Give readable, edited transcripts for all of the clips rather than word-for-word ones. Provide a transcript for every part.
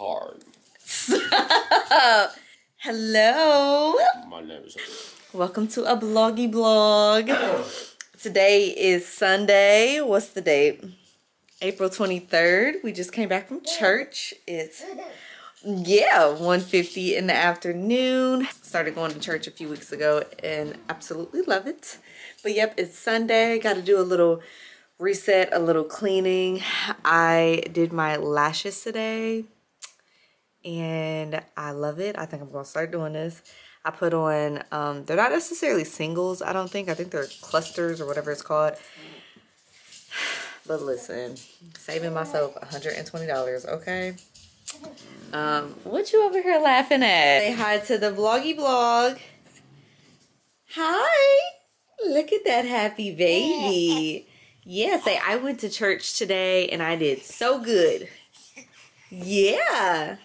hard. Hello. My name is. Welcome to a bloggy blog. Today is Sunday. What's the date? April 23rd. We just came back from church. It's 1:50 in the afternoon. Started going to church a few weeks ago and absolutely love it. But yep, it's Sunday. Got to do a little reset, a little cleaning. I did my lashes today and I love it. I think I'm gonna start doing this. I put on, they're not necessarily singles, I don't think. I think they're clusters or whatever it's called. But listen, saving myself $120, okay? What you over here laughing at? Say hi to the vloggy blog. Hi. Look at that happy baby. Yeah, say I went to church today and I did so good. Yeah.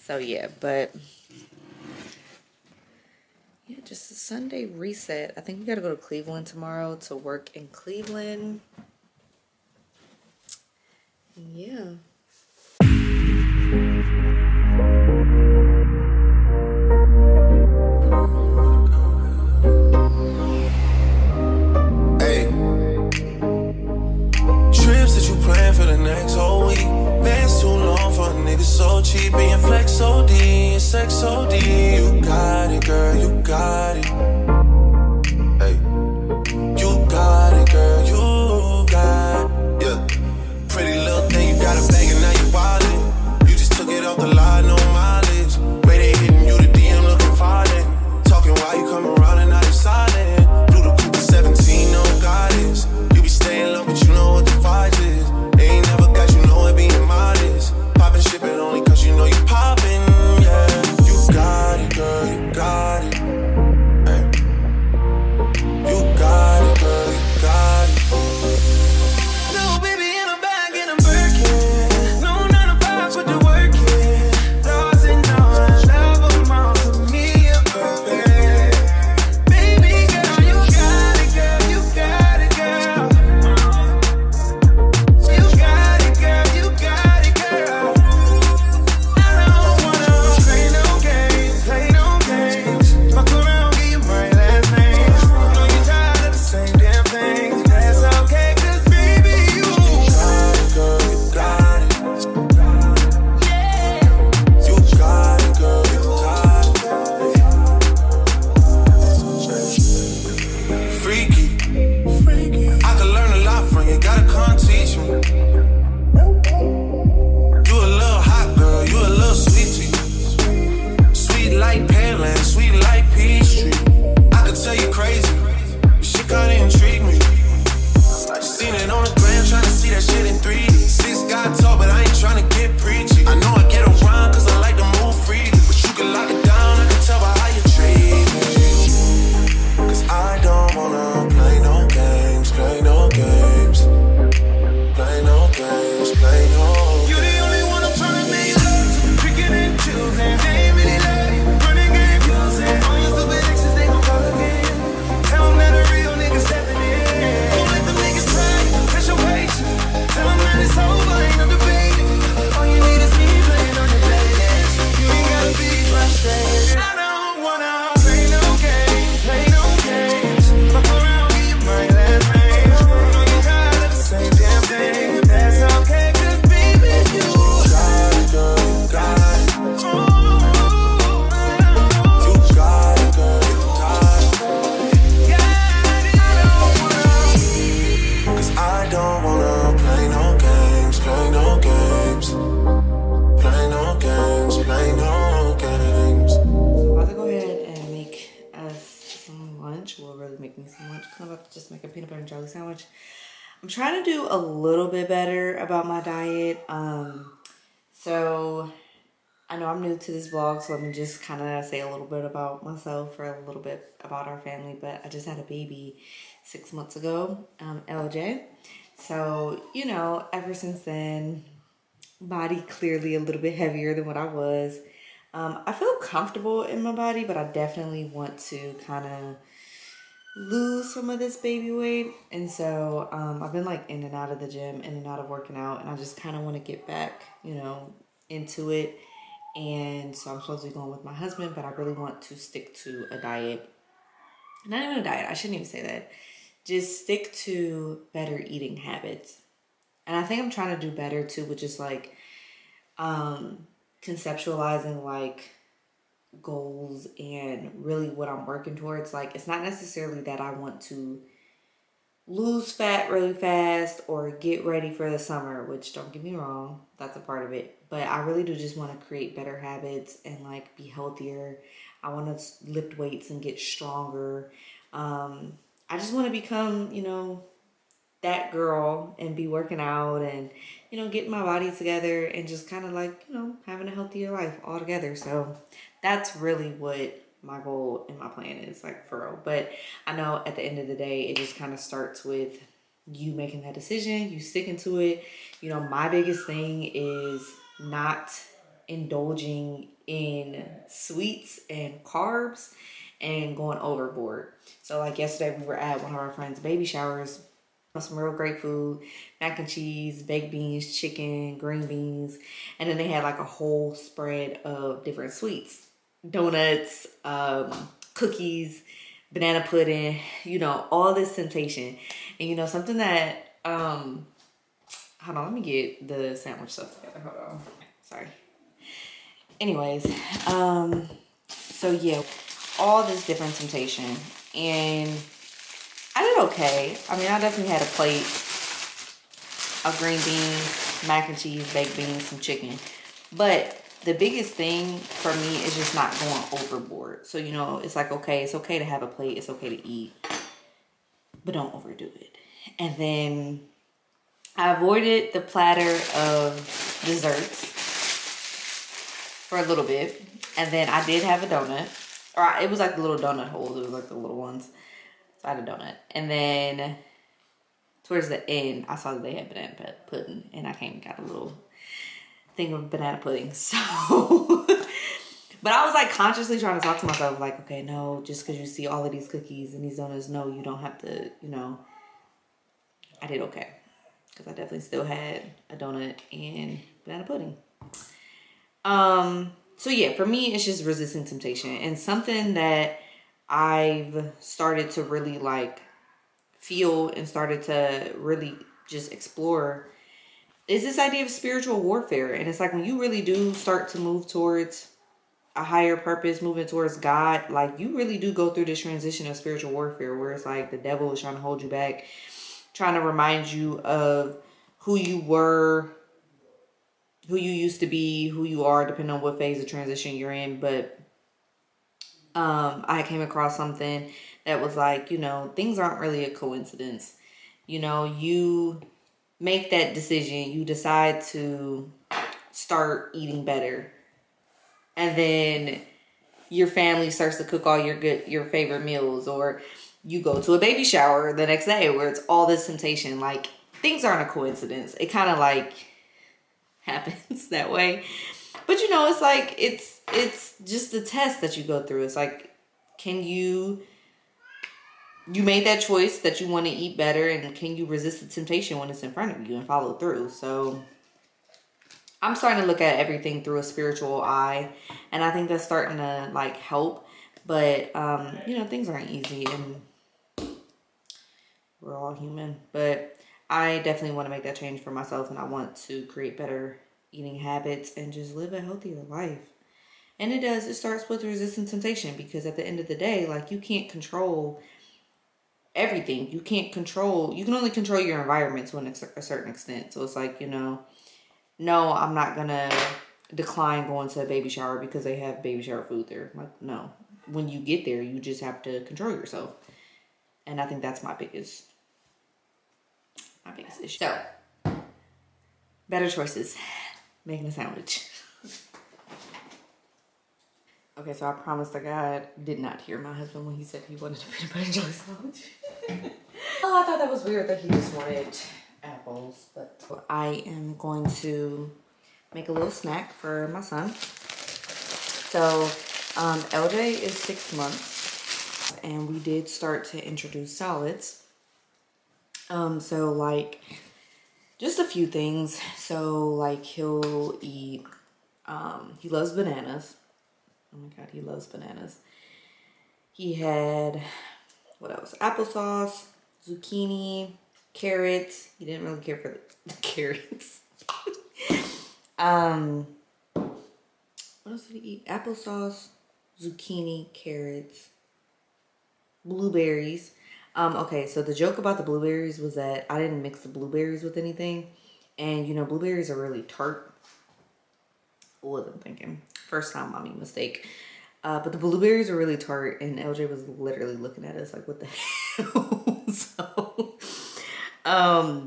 So yeah, but yeah, just a Sunday reset. I think we gotta go to Cleveland tomorrow to work in Cleveland. Yeah. For the next whole week, bands too long for a nigga so cheap, and flex OD and sex OD. You got it, girl, you got it. Hey, you got it, girl, you got it. Yeah, pretty little thing, you got a bag and now you wildin'. You just took it off the line, no mileage. Way they hitting you, the DM looking violent. Talking while you come around and now you silent. Blue the Cooper 17, no guidance. You be staying low, but you know what the fight is. Ain't never got you know it being modest. Poppin' shit, but only cause you know you poppin', yeah. You got it, girl, you got it. Hey. You got it, girl, you got it. No, baby, in a bag, in a Birkin. No, 9 to 5, put the work in. Doors and doors, love them all to me, you're perfect. Baby girl, you got it, girl, you got it, girl. Sandwich. I'm trying to do a little bit better about my diet. So I know I'm new to this vlog, so let me just kind of say a little bit about myself or a little bit about our family. But I just had a baby 6 months ago, LJ. So, you know, ever since then, body clearly a little bit heavier than what I was. I feel comfortable in my body, but I definitely want to kind of lose some of this baby weight. And so I've been like in and out of the gym, in and out of working out, and I just kind of want to get back, you know, into it. And so I'm supposed to be going with my husband, but I really want to stick to a diet. Not even a diet, I shouldn't even say that. Just stick to better eating habits. And I think I'm trying to do better too, with just like conceptualizing like goals and really what I'm working towards. Like, it's not necessarily that I want to lose fat really fast or get ready for the summer, which, don't get me wrong, that's a part of it. But I really do just want to create better habits and like be healthier. I want to lift weights and get stronger. I just want to become, you know, that girl and be working out and, you know, getting my body together and just kind of like, you know, having a healthier life altogether. So that's really what my goal and my plan is, like, for real. But I know at the end of the day, it just kind of starts with you making that decision, you sticking to it. You know, my biggest thing is not indulging in sweets and carbs and going overboard. So like yesterday we were at one of our friends' baby showers, some real great food, mac and cheese, baked beans, chicken, green beans, and then they had like a whole spread of different sweets, donuts, cookies, banana pudding, you know, all this temptation. And you know, something that hold on, let me get the sandwich stuff together. Hold on. Sorry. Anyways, so yeah, all this different temptation, and I did okay. I mean, I definitely had a plate of green beans, mac and cheese, baked beans, some chicken. But the biggest thing for me is just not going overboard. So, you know, it's like, okay, it's okay to have a plate. It's okay to eat, but don't overdo it. And then I avoided the platter of desserts for a little bit. And then I did have a donut. Or it was like the little donut holes. It was like the little ones. So I had a donut. And then towards the end, I saw that they had banana pudding. And I came and got a little thing of banana pudding. So, but I was like consciously trying to talk to myself like, okay, no, just because you see all of these cookies and these donuts, no, you don't have to, you know. I did okay. Because I definitely still had a donut and banana pudding. So yeah, for me, it's just resisting temptation. And something that I've started to really like feel and started to really just explore is this idea of spiritual warfare. And it's like when you really do start to move towards a higher purpose, moving towards God, like you really do go through this transition of spiritual warfare where it's like the devil is trying to hold you back, trying to remind you of who you were, who you used to be, who you are, depending on what phase of transition you're in. But I came across something that was like, you know, things aren't really a coincidence. You know, you make that decision, you decide to start eating better, and then your family starts to cook all your favorite meals, or you go to a baby shower the next day where it's all this temptation. Like, things aren't a coincidence. It kind of like happens that way. But you know, it's like it's just the test that you go through. It's like, can you made that choice that you want to eat better, and can you resist the temptation when it's in front of you and follow through? So I'm starting to look at everything through a spiritual eye, and I think that's starting to like help. But you know, things aren't easy and we're all human. But I definitely want to make that change for myself, and I want to create better eating habits and just live a healthier life. And it starts with resisting temptation, because at the end of the day, like, you can't control everything. You can only control your environment to a certain extent. So it's like, you know, no, I'm not gonna decline going to a baby shower because they have baby shower food there. Like, no. When you get there, you just have to control yourself. And I think that's my biggest issue. So, better choices. Making a sandwich. Okay, so I promised to God, did not hear my husband when he said he wanted a peanut butter and jelly sandwich. Oh, I thought that was weird that he just wanted apples. But I am going to make a little snack for my son. So, LJ is 6 months, and we did start to introduce solids. So like, just a few things. So like, he'll eat He loves bananas. Oh my God, he loves bananas. He had, what else? Applesauce, zucchini, carrots. He didn't really care for the carrots. What else did he eat? Applesauce, zucchini, carrots, blueberries. Okay, so the joke about the blueberries was that I didn't mix the blueberries with anything. And, you know, blueberries are really tart. I wasn't thinking. First time mommy mistake. But the blueberries are really tart, and LJ was literally looking at us like, what the hell? So,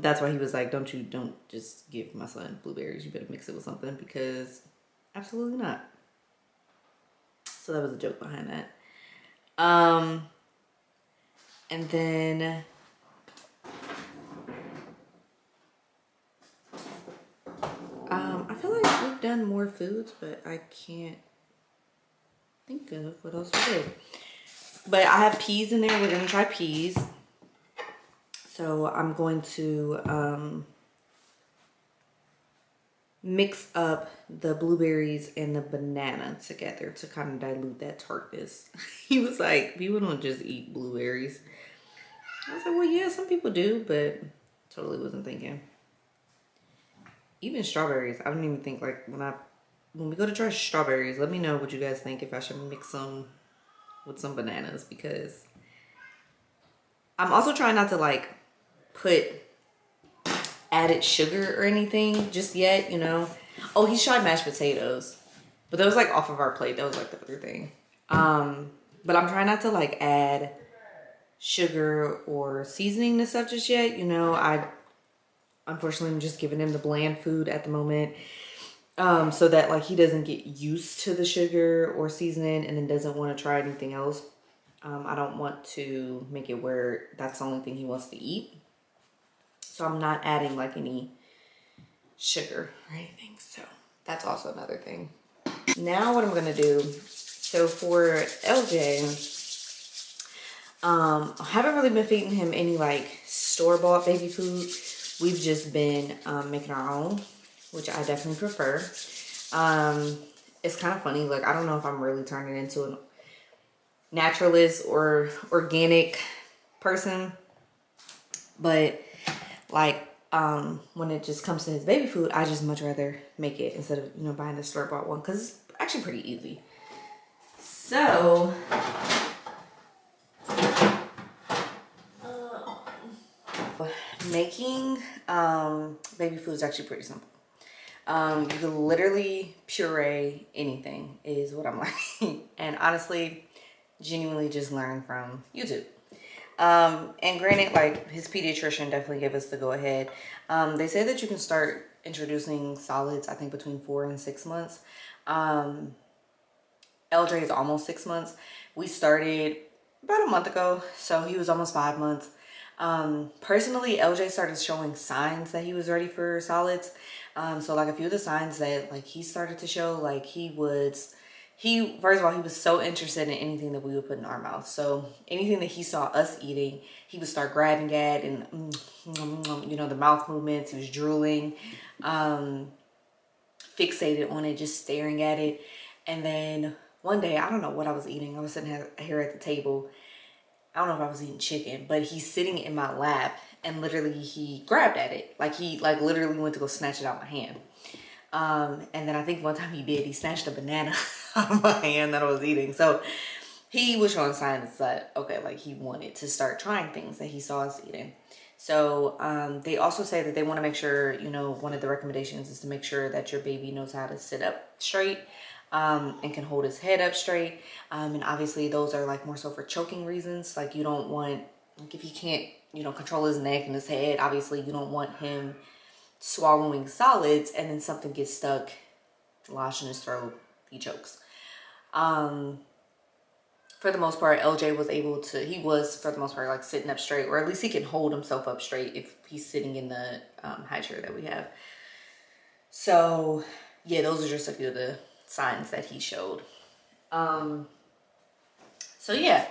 that's why he was like, don't just give my son blueberries. You better mix it with something, because absolutely not. So that was a joke behind that. And then I feel like we've done more foods, but I can't think of what else we did. But I have peas in there. We're gonna try peas. So I'm going to mix up the blueberries and the banana together to kind of dilute that tartness. He was like, people don't just eat blueberries. I was like, well, yeah, some people do, but totally wasn't thinking. Even strawberries, I don't even think, like, when we go to try strawberries, let me know what you guys think, if I should mix them with some bananas, because I'm also trying not to, like, put added sugar or anything just yet, you know. Oh, he's tried mashed potatoes, but that was like off of our plate. That was like the other thing. But I'm trying not to like add sugar or seasoning to stuff just yet, you know. Unfortunately, I'm just giving him the bland food at the moment, so that like he doesn't get used to the sugar or seasoning and then doesn't want to try anything else. I don't want to make it where that's the only thing he wants to eat. So I'm not adding like any sugar or anything. So that's also another thing. Now what I'm gonna do, so for LJ, I haven't really been feeding him any like store-bought baby food. We've just been making our own, which I definitely prefer. It's kind of funny, like I don't know if I'm really turning into a naturalist or organic person, but like when it just comes to his baby food, I just much rather make it instead of, you know, buying the store-bought one, because it's actually pretty easy. So making baby food is actually pretty simple. You can literally puree anything is what I'm learning. And honestly, genuinely just learn from YouTube. And granted, like his pediatrician definitely gave us the go ahead. They say that you can start introducing solids, I think between 4 and 6 months. LJ is almost 6 months. We started about a month ago, so he was almost 5 months. Personally, LJ started showing signs that he was ready for solids. So like a few of the signs that like he started to show, like first of all, he was so interested in anything that we would put in our mouth. So anything that he saw us eating, he would start grabbing at, and you know, the mouth movements. He was drooling, fixated on it, just staring at it. And then one day, I don't know what I was eating. I was sitting here at the table. I don't know if I was eating chicken, but he's sitting in my lap, and literally he grabbed at it. Like he literally went to go snatch it out of my hand. And then I think one time he snatched a banana out of my hand that I was eating. So he was showing signs that, okay, like he wanted to start trying things that he saw us eating. So they also say that they want to make sure, you know, one of the recommendations is to make sure that your baby knows how to sit up straight and can hold his head up straight. And obviously those are like more so for choking reasons. Like you don't want, like if he can't, you know, control his neck and his head, obviously you don't want him swallowing solids and then something gets stuck, lodged in his throat, he chokes. For the most part, LJ was able to, he was for the most part like sitting up straight, or at least he can hold himself up straight if he's sitting in the high chair that we have. So yeah, those are just a few of the signs that he showed. So yeah,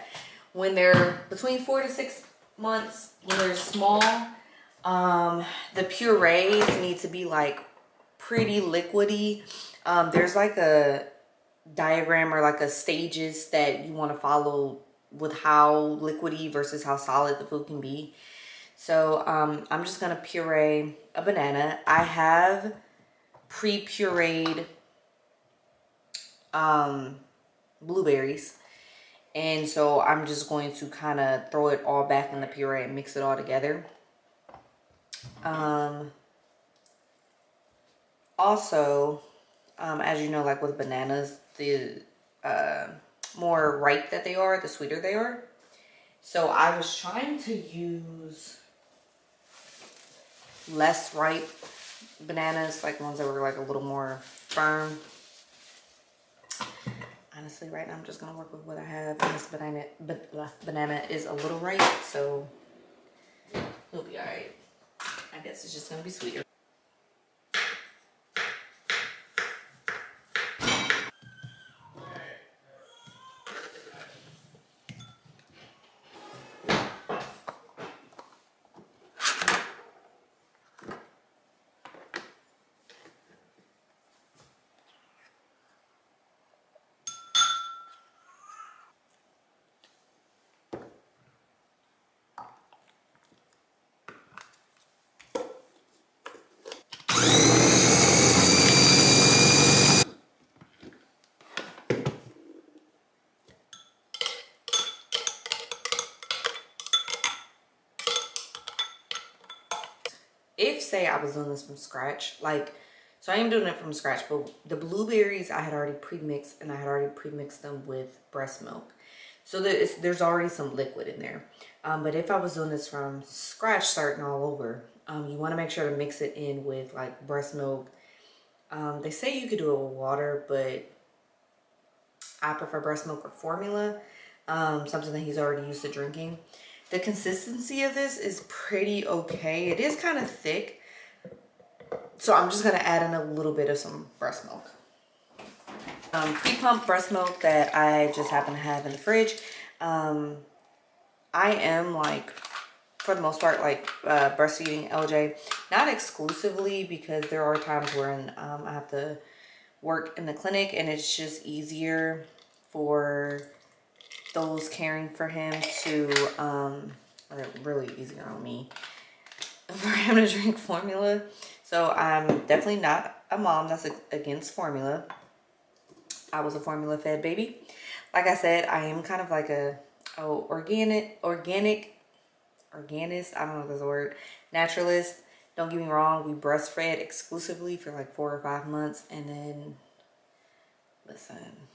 when they're between 4 to 6 months, when they're small, the purees need to be like pretty liquidy. There's like a diagram or like a stages that you want to follow with how liquidy versus how solid the food can be. So I'm just gonna puree a banana. I have pre-pureed blueberries, and so I'm just going to kind of throw it all back in the puree and mix it all together. Also, as you know, like with bananas, the more ripe that they are, the sweeter they are. So I was trying to use less ripe bananas, like ones that were like a little more firm. Honestly, right now I'm just gonna work with what I have, and this banana is a little ripe, so it'll be all right. I guess it's just gonna be sweeter. If, say, I was doing this from scratch, like, so I am doing it from scratch, but the blueberries I had already pre-mixed, and I had already pre-mixed them with breast milk. So there's already some liquid in there. But if I was doing this from scratch, starting all over, you want to make sure to mix it in with like breast milk. They say you could do it with water, but I prefer breast milk or formula, something that he's already used to drinking. The consistency of this is pretty okay. It is kind of thick, so I'm just gonna add in a little bit of some breast milk. Pre-pumped breast milk that I just happen to have in the fridge. I am, like, for the most part, like breastfeeding LJ, not exclusively, because there are times when I have to work in the clinic and it's just easier for those caring for him to, or really easier on me, for him to drink formula. So I'm definitely not a mom that's against formula. I was a formula fed baby. Like I said, I am kind of like a organist, I don't know if that's a word, naturalist. Don't get me wrong, we breastfed exclusively for like 4 or 5 months, and then, listen,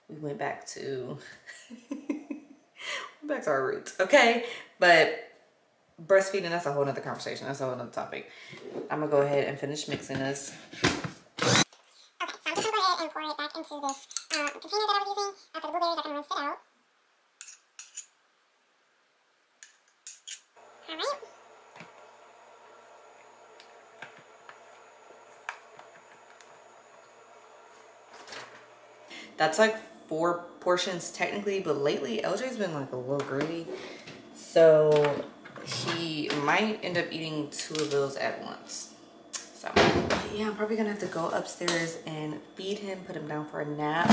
we went back to our roots, okay? But breastfeeding, that's a whole nother conversation. That's a whole nother topic. I'm gonna go ahead and finish mixing this. Okay, so I'm just gonna go ahead and pour it back into this container that I was using for the blueberries. I can rinse it out. Alright. That's like 4 portions technically, but lately LJ's been like a little greedy, so he might end up eating 2 of those at once. So yeah, I'm probably gonna have to go upstairs and feed him, put him down for a nap,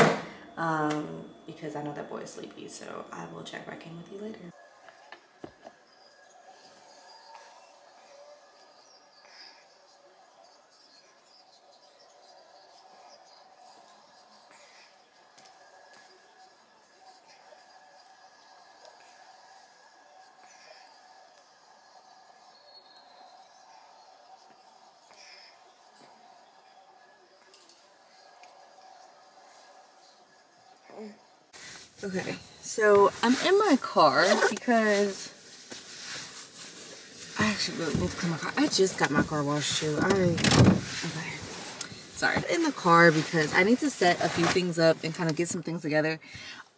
because I know that boy is sleepy. So I will check back in with you later. Okay, so I'm in my car because I actually really need to clean my car. I just got my car washed too. Okay. Sorry. In the car because I need to set a few things up and kind of get some things together.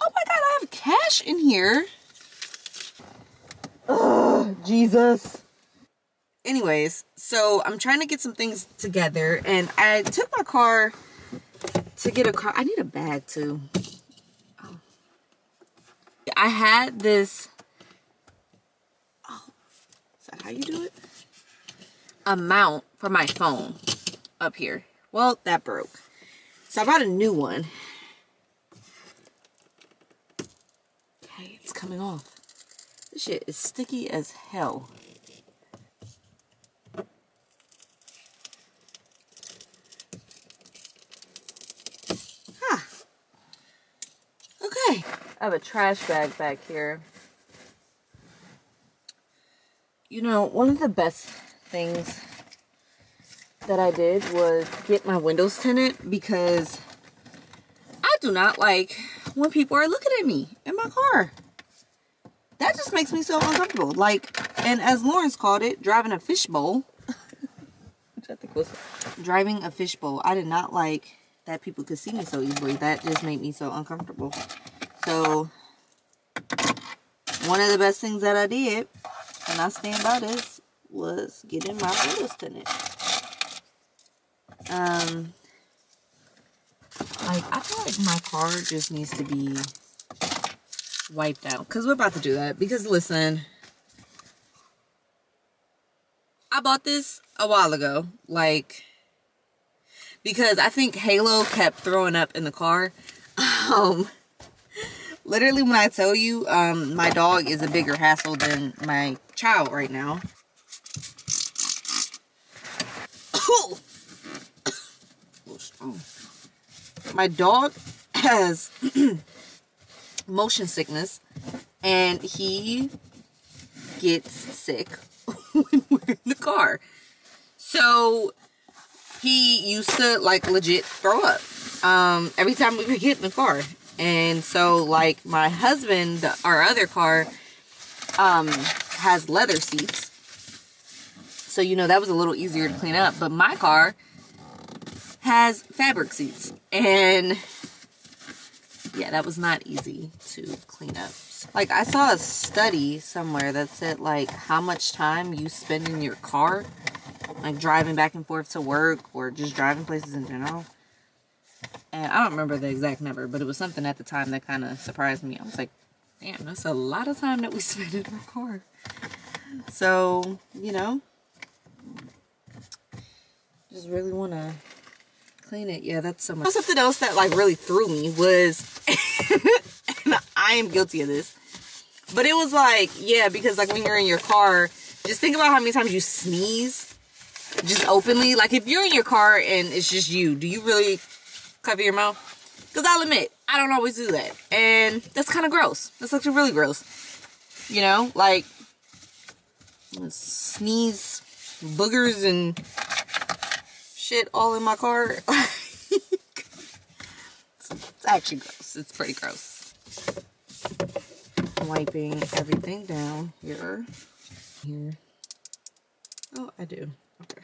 Oh my God, I have cash in here. Oh, Jesus. Anyways, so I'm trying to get some things together, and I took my car to get a car. I need a bag too. I had this, is that how you do it? A mount for my phone up here. Well, that broke. So I bought a new one. Okay, it's coming off. This shit is sticky as hell. Huh. Okay. I have a trash bag back here. You know, one of the best things that I did was get my windows tinted because I do not like when people are looking at me in my car. That just makes me so uncomfortable. Like, and as Lawrence called it, driving a fishbowl. Which I think was driving a fishbowl. I did not like that people could see me so easily. That just made me so uncomfortable. So, one of the best things that I did, and I stand by this, was getting my windows tinted. Like, I feel like my car just needs to be wiped out. Because we're about to do that. Because, listen, I bought this a while ago. Like, because I think Halo kept throwing up in the car. Literally, when I tell you, my dog is a bigger hassle than my child right now. My dog has motion sickness, and he gets sick when we're in the car. So he used to like legit throw up every time we would get in the car. And so like my husband, our other car, has leather seats. So, you know, that was a little easier to clean up. But my car has fabric seats. And yeah, that was not easy to clean up. Like, I saw a study somewhere that said, like, how much time you spend in your car, like, driving back and forth to work or just driving places in general. And I don't remember the exact number, but it was something at the time that kind of surprised me. I was like, damn, that's a lot of time that we spend in our car. So, you know, just really want to clean it. Yeah, that's so much. Something else that like really threw me was, and I am guilty of this, but it was like, yeah, because like when you're in your car, just think about how many times you sneeze just openly. Like if you're in your car and it's just you, do you really cover your mouth? Because I'll admit, I don't always do that, and that's kind of gross. That's actually really gross. You know, like sneeze boogers and shit all in my car. It's actually gross. It's pretty gross. Wiping everything down here. Oh, I do. Okay.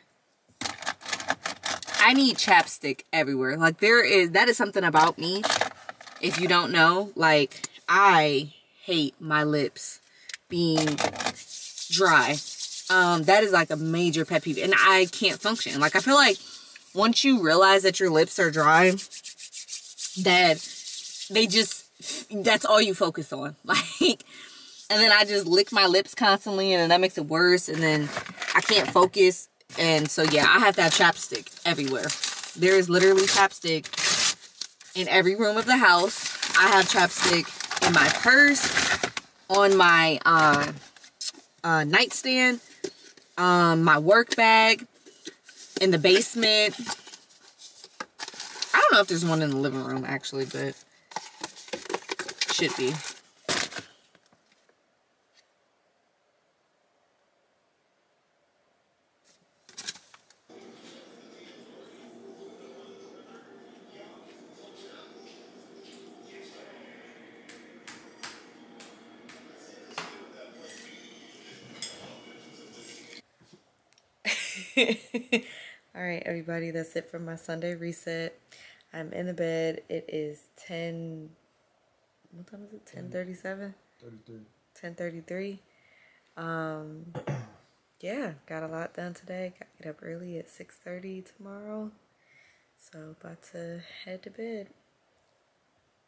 I need chapstick everywhere. Like that is something about me. If you don't know, like I hate my lips being dry. That is like a major pet peeve, and I can't function. Like I feel like once you realize that your lips are dry, that that's all you focus on. Like, and then I just lick my lips constantly, and then that makes it worse, and then I can't focus. And so yeah, I have to have chapstick everywhere. There is literally chapstick in every room of the house. I have chapstick in my purse, on my nightstand, my work bag, in the basement. I don't know if there's one in the living room actually, but should be. Alright everybody, that's it for my Sunday reset. I'm in the bed. It is 10, what time is it? 10:37? 10:33. Yeah, got a lot done today. Got to get up early at 6:30 tomorrow. So about to head to bed.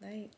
Night.